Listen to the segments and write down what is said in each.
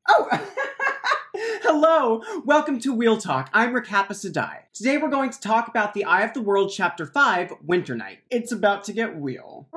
Oh! Hello! Welcome to Wheel Talk. I'm Recappa Sedai. Today we're going to talk about The Eye of the World Chapter 5, Winternight. It's about to get wheel.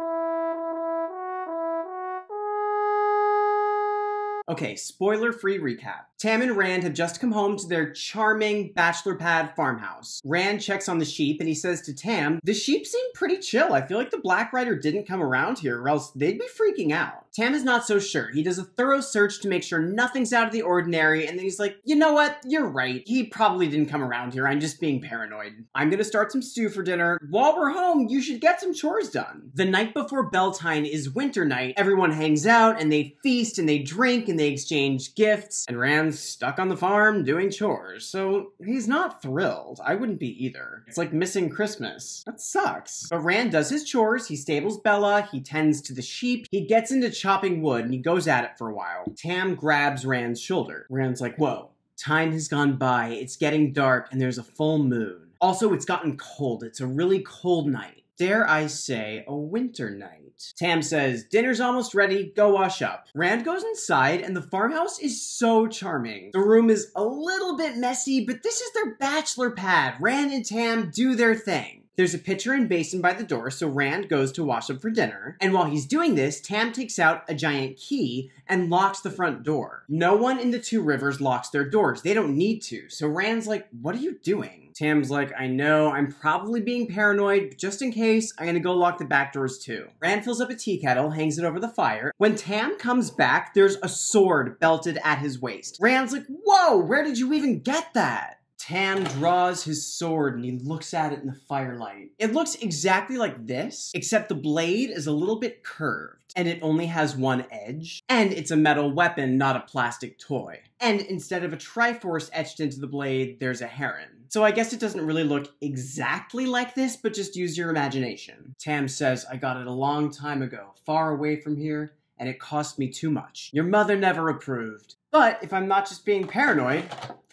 Okay, spoiler-free recap. Tam and Rand have just come home to their charming bachelor pad farmhouse. Rand checks on the sheep and he says to Tam, "The sheep seem pretty chill. I feel like the Black Rider didn't come around here or else they'd be freaking out." Tam is not so sure. He does a thorough search to make sure nothing's out of the ordinary, and then he's like, "You know what? You're right. He probably didn't come around here. I'm just being paranoid. I'm gonna start some stew for dinner. While we're home, you should get some chores done." The night before Beltane is Winternight. Everyone hangs out and they feast and they drink and they exchange gifts, and Rand's stuck on the farm doing chores, so he's not thrilled. I wouldn't be either. It's like missing Christmas. That sucks. But Rand does his chores, he stables Bella, he tends to the sheep, he gets into chopping wood, and he goes at it for a while. Tam grabs Rand's shoulder. Rand's like, "Whoa, time has gone by, it's getting dark, and there's a full moon. Also, it's gotten cold. It's a really cold night. Dare I say, a winter night." Tam says, "Dinner's almost ready, go wash up." Rand goes inside, and the farmhouse is so charming. The room is a little bit messy, but this is their bachelor pad. Rand and Tam do their thing. There's a pitcher and basin by the door, so Rand goes to wash up for dinner. And while he's doing this, Tam takes out a giant key and locks the front door. No one in the Two Rivers locks their doors. They don't need to. So Rand's like, "What are you doing?" Tam's like, "I know, I'm probably being paranoid, but just in case, I'm gonna go lock the back doors too." Rand fills up a tea kettle, hangs it over the fire. When Tam comes back, there's a sword belted at his waist. Rand's like, "Whoa, where did you even get that?" Tam draws his sword and he looks at it in the firelight. It looks exactly like this, except the blade is a little bit curved, and it only has one edge, and it's a metal weapon, not a plastic toy. And instead of a Triforce etched into the blade, there's a heron. So I guess it doesn't really look exactly like this, but just use your imagination. Tam says, "I got it a long time ago, far away from here, and it cost me too much. Your mother never approved. But if I'm not just being paranoid,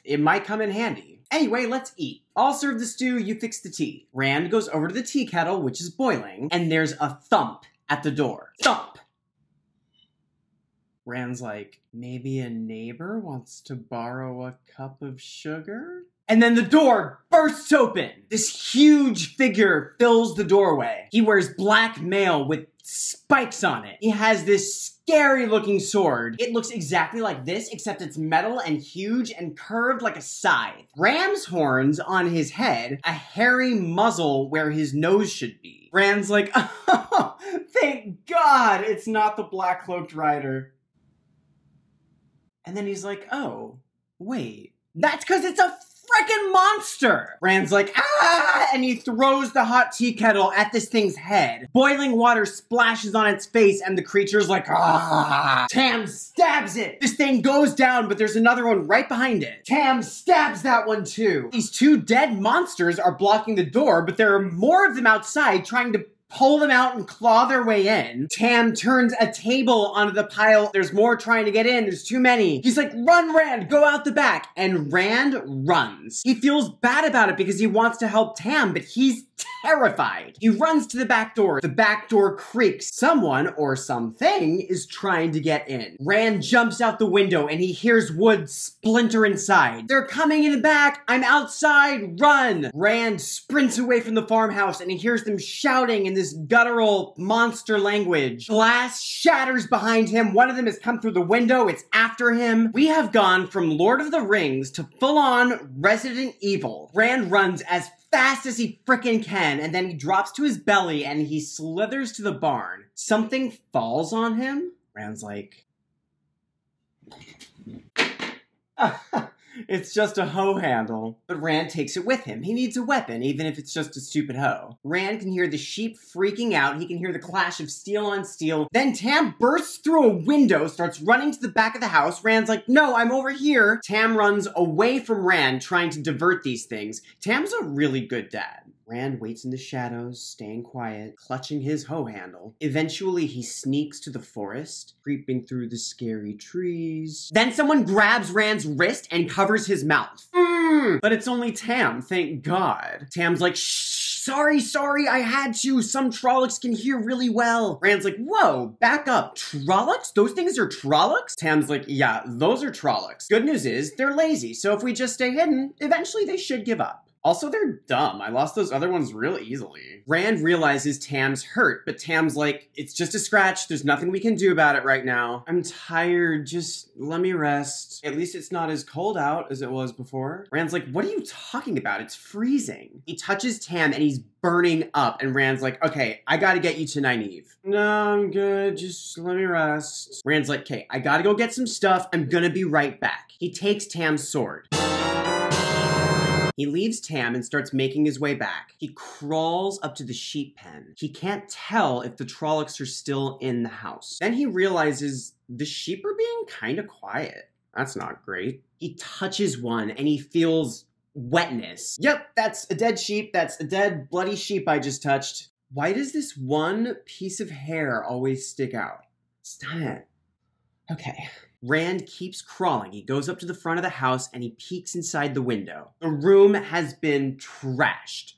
it might come in handy. Anyway, let's eat. I'll serve the stew, you fix the tea." Rand goes over to the tea kettle, which is boiling, and there's a thump at the door. Thump! Rand's like, "Maybe a neighbor wants to borrow a cup of sugar?" And then the door bursts open. This huge figure fills the doorway. He wears black mail with spikes on it. He has this scary looking sword. It looks exactly like this, except it's metal and huge and curved like a scythe. Ram's horns on his head, a hairy muzzle where his nose should be. Rand's like, "Oh, thank God it's not the Black Cloaked Rider." And then he's like, "Oh, wait, that's because it's a frickin' monster!" Rand's like, "Ah!" And he throws the hot tea kettle at this thing's head. Boiling water splashes on its face and the creature's like, "Ah!" Tam stabs it. This thing goes down, but there's another one right behind it. Tam stabs that one too. These two dead monsters are blocking the door, but there are more of them outside trying to pull them out and claw their way in. Tam turns a table onto the pile. There's more trying to get in. There's too many. He's like, "Run, Rand, go out the back." And Rand runs. He feels bad about it because he wants to help Tam, but he's terrified. He runs to the back door. The back door creaks. Someone or something is trying to get in. Rand jumps out the window and he hears wood splinter inside. "They're coming in the back. I'm outside. Run." Rand sprints away from the farmhouse and he hears them shouting in this guttural monster language. Glass shatters behind him. One of them has come through the window. It's after him. We have gone from Lord of the Rings to full-on Resident Evil. Rand runs as fast as he frickin' can, and then he drops to his belly and he slithers to the barn. Something falls on him. Rand's like, "It's just a hoe handle." But Rand takes it with him. He needs a weapon, even if it's just a stupid hoe. Rand can hear the sheep freaking out. He can hear the clash of steel on steel. Then Tam bursts through a window, starts running to the back of the house. Rand's like, "No, I'm over here." Tam runs away from Rand, trying to divert these things. Tam's a really good dad. Rand waits in the shadows, staying quiet, clutching his hoe handle. Eventually, he sneaks to the forest, creeping through the scary trees. Then someone grabs Rand's wrist and covers his mouth. But it's only Tam, thank God. Tam's like, "Shh, sorry, I had to. Some Trollocs can hear really well. Rand's like, whoa, back up. Trollocs? Those things are Trollocs? Tam's like, yeah, those are Trollocs. Good news is, they're lazy, so if we just stay hidden, eventually they should give up. Also, they're dumb. I lost those other ones real easily. Rand realizes Tam's hurt, but Tam's like, it's just a scratch. There's nothing we can do about it right now. I'm tired. Just let me rest. At least it's not as cold out as it was before. Rand's like, what are you talking about? It's freezing. He touches Tam and he's burning up. And Rand's like, okay, I gotta get you to Nynaeve. No, I'm good. Just let me rest. Rand's like, okay, I gotta go get some stuff. I'm gonna be right back. He takes Tam's sword. He leaves Tam and starts making his way back. He crawls up to the sheep pen. He can't tell if the Trollocs are still in the house. Then he realizes the sheep are being kind of quiet. That's not great. He touches one and he feels wetness. Yep, that's a dead sheep. That's a dead, bloody sheep I just touched. Why does this one piece of hair always stick out? Stop it. Okay. Rand keeps crawling. He goes up to the front of the house and he peeks inside the window. The room has been trashed.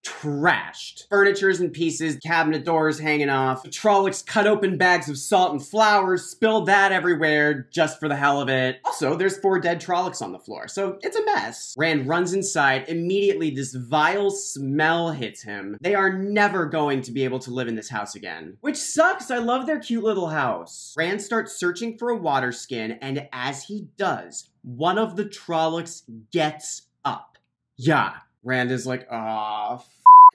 Furniture's in pieces, cabinet doors hanging off. The Trollocs cut open bags of salt and flour, spilled that everywhere just for the hell of it. Also, there's 4 dead Trollocs on the floor, so it's a mess. Rand runs inside. Immediately, this vile smell hits him. They are never going to be able to live in this house again. Which sucks. I love their cute little house. Rand starts searching for a water skin, and as he does, one of the Trollocs gets up. Yeah. Rand is like, aw,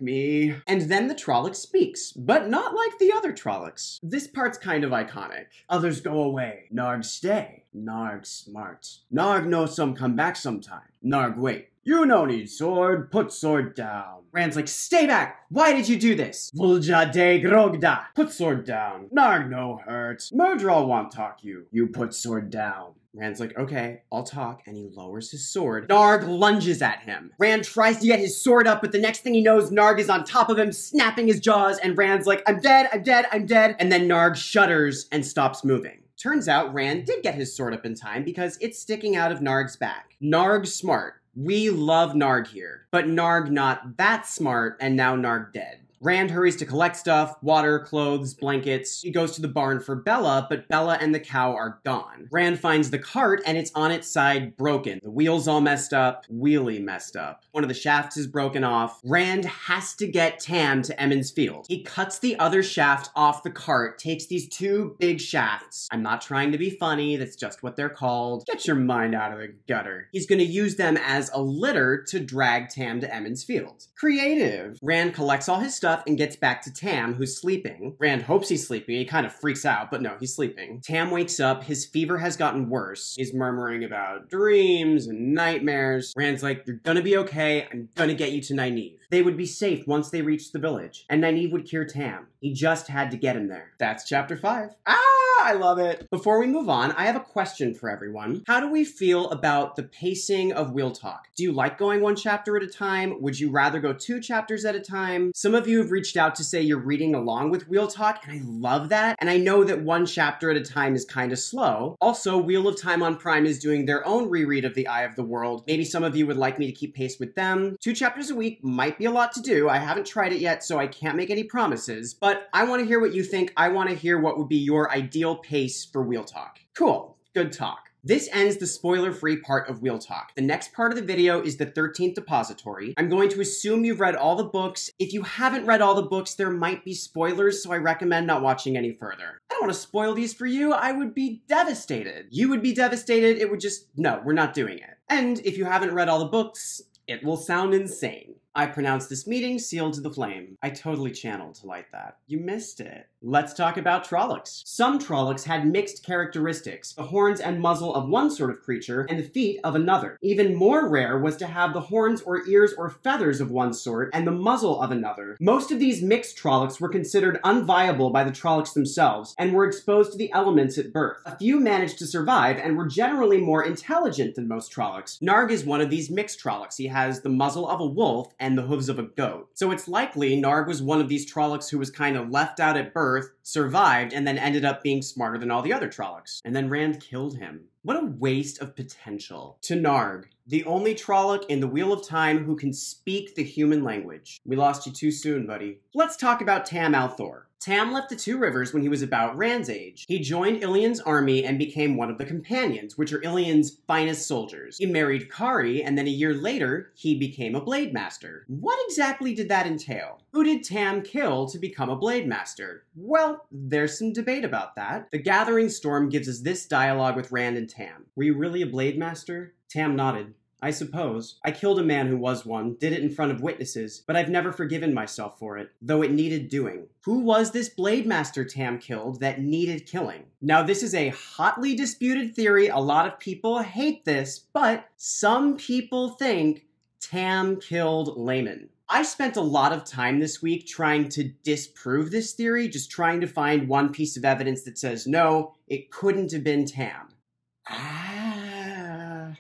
me. And then the Trolloc speaks, but not like the other Trollocs. This part's kind of iconic. Others go away. Narg stay. Narg smart. Narg know some come back sometime. Narg wait. You no need sword. Put sword down. Rand's like, stay back. Why did you do this? Vulja de grogda. Put sword down. Narg no hurt. Murdral want talk you. You put sword down. Rand's like, okay, I'll talk, and he lowers his sword. Narg lunges at him. Rand tries to get his sword up, but the next thing he knows, Narg is on top of him, snapping his jaws, and Rand's like, I'm dead, and then Narg shudders and stops moving. Turns out Rand did get his sword up in time because it's sticking out of Narg's back. Narg smart. We love Narg here, but Narg not that smart, and now Narg dead. Rand hurries to collect stuff, water, clothes, blankets. He goes to the barn for Bella, but Bella and the cow are gone. Rand finds the cart and it's on its side broken. The wheel's all messed up, wheelie messed up. One of the shafts is broken off. Rand has to get Tam to Emond's Field. He cuts the other shaft off the cart, takes these 2 big shafts. I'm not trying to be funny, that's just what they're called. Get your mind out of the gutter. He's gonna use them as a litter to drag Tam to Emond's Field. Creative. Rand collects all his stuff and gets back to Tam, who's sleeping. Rand hopes he's sleeping. He kind of freaks out, but no, he's sleeping. Tam wakes up. His fever has gotten worse. He's murmuring about dreams and nightmares. Rand's like, you're gonna be okay. I'm gonna get you to Nynaeve. They would be safe once they reached the village, and Nynaeve would cure Tam. He just had to get him there. That's chapter 5. I love it. Before we move on, I have a question for everyone. How do we feel about the pacing of Wheel Talk? Do you like going 1 chapter at a time? Would you rather go 2 chapters at a time? Some of you have reached out to say you're reading along with Wheel Talk, and I love that. And I know that 1 chapter at a time is kind of slow. Also, Wheel of Time on Prime is doing their own reread of The Eye of the World. Maybe some of you would like me to keep pace with them. 2 chapters a week might be a lot to do. I haven't tried it yet, so I can't make any promises. But I want to hear what you think. I want to hear what would be your ideal pace for Wheel Talk. Cool. Good talk. This ends the spoiler-free part of Wheel Talk. The next part of the video is the 13th Depository. I'm going to assume you've read all the books. If you haven't read all the books, there might be spoilers, so I recommend not watching any further. I don't want to spoil these for you. I would be devastated. You would be devastated. It would just, no, we're not doing it. And if you haven't read all the books, it will sound insane. I pronounce this meeting sealed to the flame. I totally channeled to light that. You missed it. Let's talk about Trollocs. Some Trollocs had mixed characteristics, the horns and muzzle of one sort of creature and the feet of another. Even more rare was to have the horns or ears or feathers of one sort and the muzzle of another. Most of these mixed Trollocs were considered unviable by the Trollocs themselves and were exposed to the elements at birth. A few managed to survive and were generally more intelligent than most Trollocs. Narg is one of these mixed Trollocs. He has the muzzle of a wolf and the hooves of a goat. So it's likely Narg was one of these Trollocs who was kind of left out at birth, survived, and then ended up being smarter than all the other Trollocs. And then Rand killed him. What a waste of potential. To Narg, the only Trolloc in the Wheel of Time who can speak the human language. We lost you too soon, buddy. Let's talk about Tam al'Thor. Tam left the Two Rivers when he was about Rand's age. He joined Ilion's army and became one of the Companions, which are Ilion's finest soldiers. He married Kari, and then a year later, he became a Blade Master. What exactly did that entail? Who did Tam kill to become a Blade Master? Well, there's some debate about that. The Gathering Storm gives us this dialogue with Rand and Tam. Were you really a Blade Master? Tam nodded. I suppose. I killed a man who was one, did it in front of witnesses, but I've never forgiven myself for it, though it needed doing. Who was this Blade Master Tam killed that needed killing? Now, this is a hotly disputed theory. A lot of people hate this, but some people think Tam killed Layman. I spent a lot of time this week trying to disprove this theory, just trying to find one piece of evidence that says, no, it couldn't have been Tam.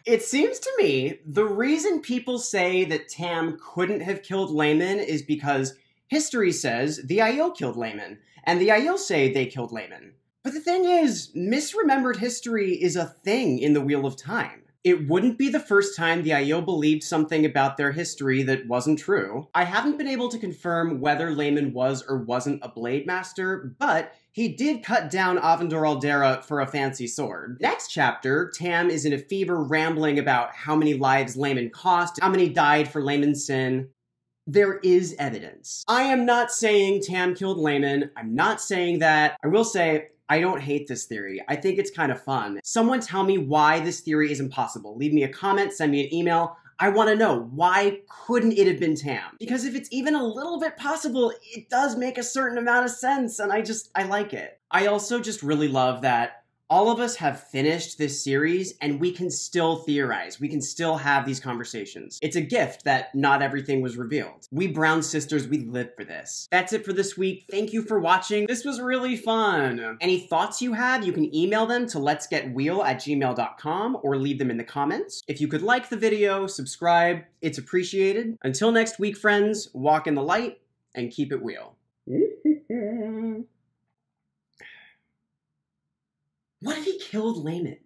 It seems to me the reason people say that Tam couldn't have killed Layman is because history says the Aiel killed Layman, and the Aiel say they killed Layman. But the thing is, misremembered history is a thing in the Wheel of Time. It wouldn't be the first time the Aiel believed something about their history that wasn't true. I haven't been able to confirm whether Layman was or wasn't a Blade Master, but he did cut down Avendor Aldera for a fancy sword. Next chapter, Tam is in a fever rambling about how many lives Layman cost, how many died for Layman's sin. There is evidence. I am not saying Tam killed Layman. I'm not saying that. I will say, I don't hate this theory. I think it's kind of fun. Someone tell me why this theory is impossible. Leave me a comment, send me an email. I want to know, why couldn't it have been Tam? Because if it's even a little bit possible, it does make a certain amount of sense, and I like it. I also just really love that all of us have finished this series, and we can still theorize. We can still have these conversations. It's a gift that not everything was revealed. We Brown sisters, we live for this. That's it for this week. Thank you for watching. This was really fun. Any thoughts you have, you can email them to letsgetwheel@gmail.com or leave them in the comments. If you could like the video, subscribe, it's appreciated. Until next week, friends, walk in the light and keep it wheel. What if he killed Layman?